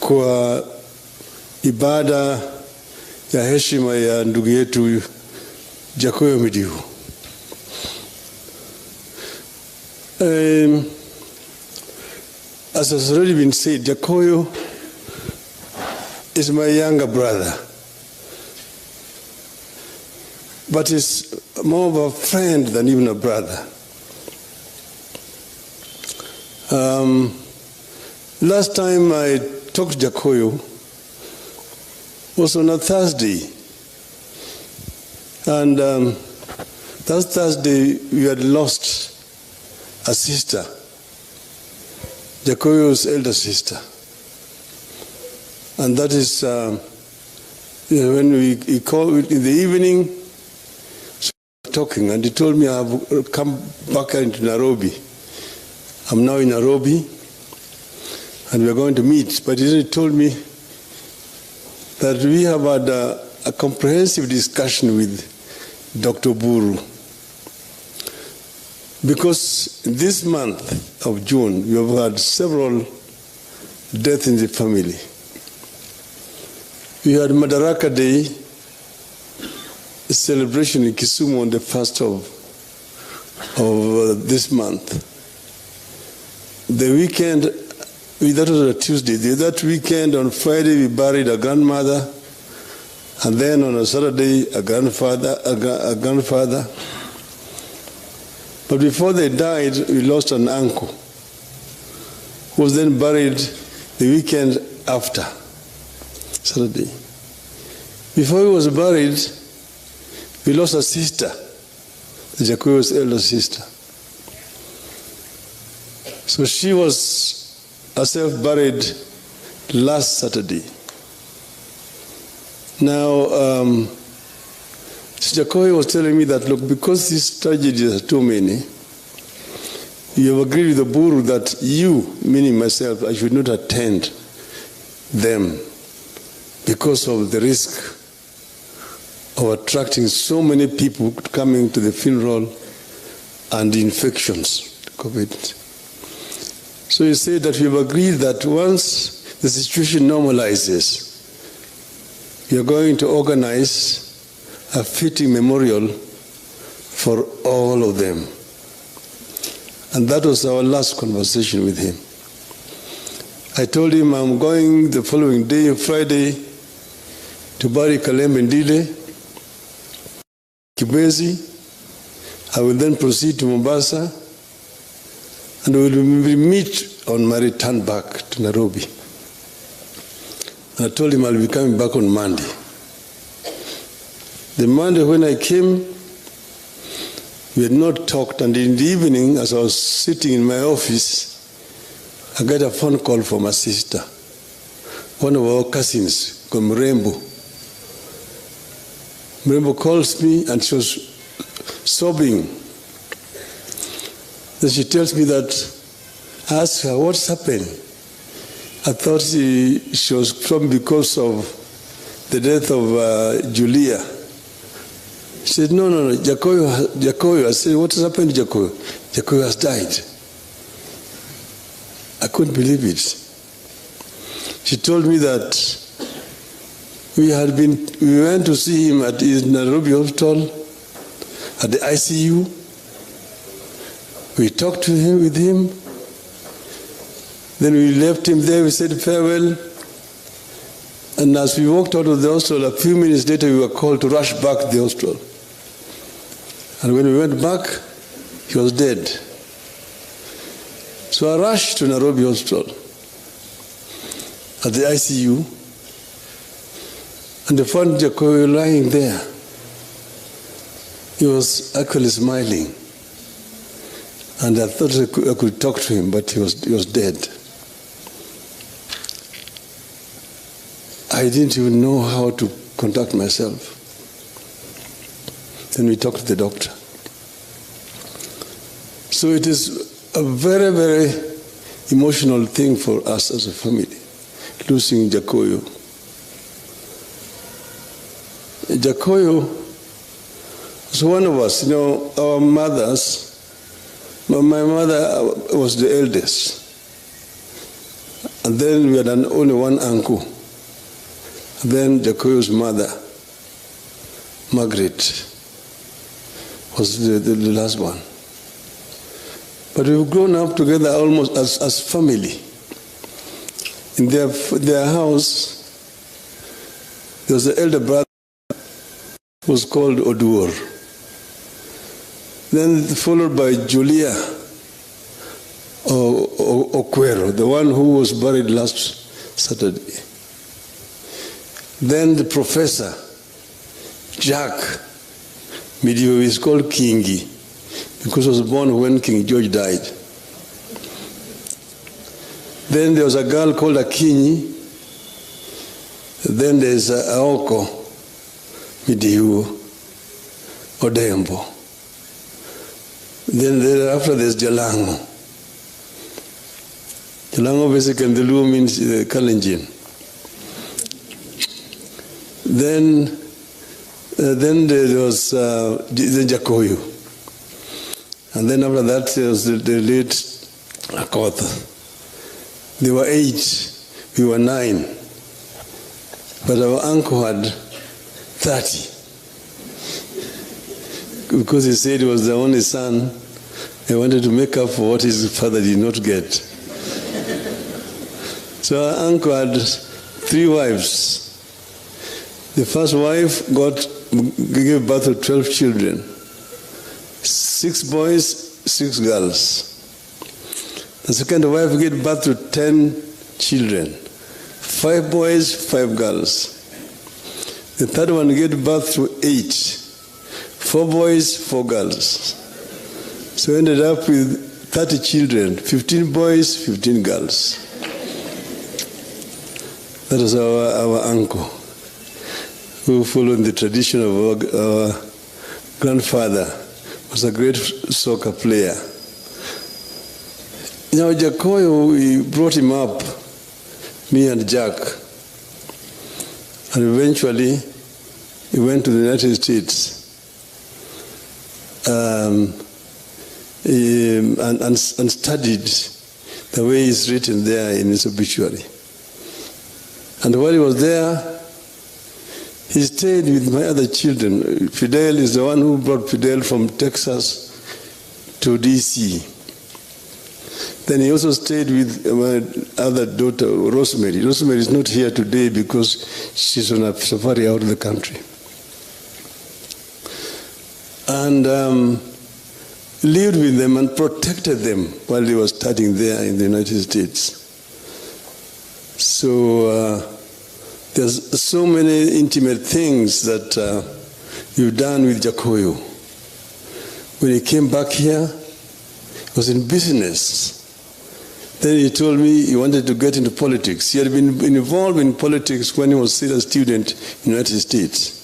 kwa ibada ya heshima ya ndugu yetu Jakoyo Midiwo. As has already been said, Jakoyo is my younger brother, but is more of a friend than even a brother. Last time I talked to Jakoyo was on a Thursday, and that Thursday we had lost a sister, Jakoyo's elder sister. And that is when he called in the evening, so we were talking, and he told me I have come back into Nairobi. I'm now in Nairobi, and we are going to meet. But he told me that we have had a comprehensive discussion with Dr. Buru. Because this month of June, we have had several deaths in the family. We had Madaraka Day, a celebration in Kisumu on the 1st of this month. The weekend, that was a Tuesday. That weekend, on Friday, we buried a grandmother, and then on a Saturday, a grandfather. But before they died, we lost an uncle, who was then buried the weekend after, Saturday. Before he was buried, we lost a sister, Jakoyo's elder sister. So she was herself buried last Saturday. Now, Jakoyo was telling me that, look, because these tragedies are too many, you have agreed with the Buru that you, meaning myself, I should not attend them because of the risk of attracting so many people coming to the funeral and infections, COVID. So he said that we have agreed that once the situation normalizes, we are going to organize a fitting memorial for all of them. And that was our last conversation with him. I told him I'm going the following day, Friday, to bury Kalembe Ndile, Kibwezi. I will then proceed to Mombasa, and we will meet on my return back to Nairobi. And I told him I'll be coming back on Monday. The Monday when I came, we had not talked, and in the evening, as I was sitting in my office, I got a phone call from a sister, one of our cousins, called Mrembo. Mrembo calls me, and she was sobbing. Then she tells me that, I asked her, what's happening? I thought she was probably because of the death of Julia. She said, no, Jakoyo. I said, what has happened to Jakoyo? Jakoyo has died. I couldn't believe it. She told me that we went to see him at his Nairobi hospital, at the ICU. We talked with him. Then we left him there, we said farewell. And as we walked out of the hospital, a few minutes later, we were called to rush back to the hospital. And when we went back, he was dead. So I rushed to Nairobi Hospital at the ICU, and I found Jakoyo lying there. He was actually smiling. And I thought I could talk to him, but he was dead. I didn't even know how to conduct myself. Then we talked to the doctor. So it is a very, very emotional thing for us as a family, losing Jakoyo. Jakoyo was one of us. You know, our mothers, my mother was the eldest. And then we had only one uncle. And then Jakoyo's mother, Margaret, was the last one. But we've grown up together almost as family. In their house, there was the elder brother who was called Oduor. Then followed by Julia Okwero, the one who was buried last Saturday. Then the professor, Jakoyo Midiwo, is called Kingi, because he was born when King George died. Then there was a girl called Akinyi. Then there's Aoko Midiwo Odembo. Then thereafter there's Jalango. Jalango basically in the Luo means Kalenjin. Then there was the Jakoyo. And then after that there was the late Akotha. They were 8, we were 9. But our uncle had 30. Because he said he was the only son, he wanted to make up for what his father did not get. So our uncle had 3 wives. The first wife gave birth to 12 children. 6 boys, 6 girls. The second wife gave birth to 10 children. 5 boys, 5 girls. The third one gave birth to 8. 4 boys, 4 girls. So ended up with 30 children, 15 boys, 15 girls. That was our uncle, who followed the tradition of our grandfather, was a great soccer player. Now Jakoyo, we brought him up, me and Jack, and eventually he went to the United States and studied the way it's written there in his obituary. And while he was there, he stayed with my other children. Fidel is the one who brought Fidel from Texas to DC. Then he also stayed with my other daughter, Rosemary. Rosemary is not here today because she's on a safari out of the country. And lived with them and protected them while they were studying there in the United States. So there's so many intimate things that you've done with Jakoyo. When he came back here, he was in business. Then he told me he wanted to get into politics. He had been involved in politics when he was still a student in the United States.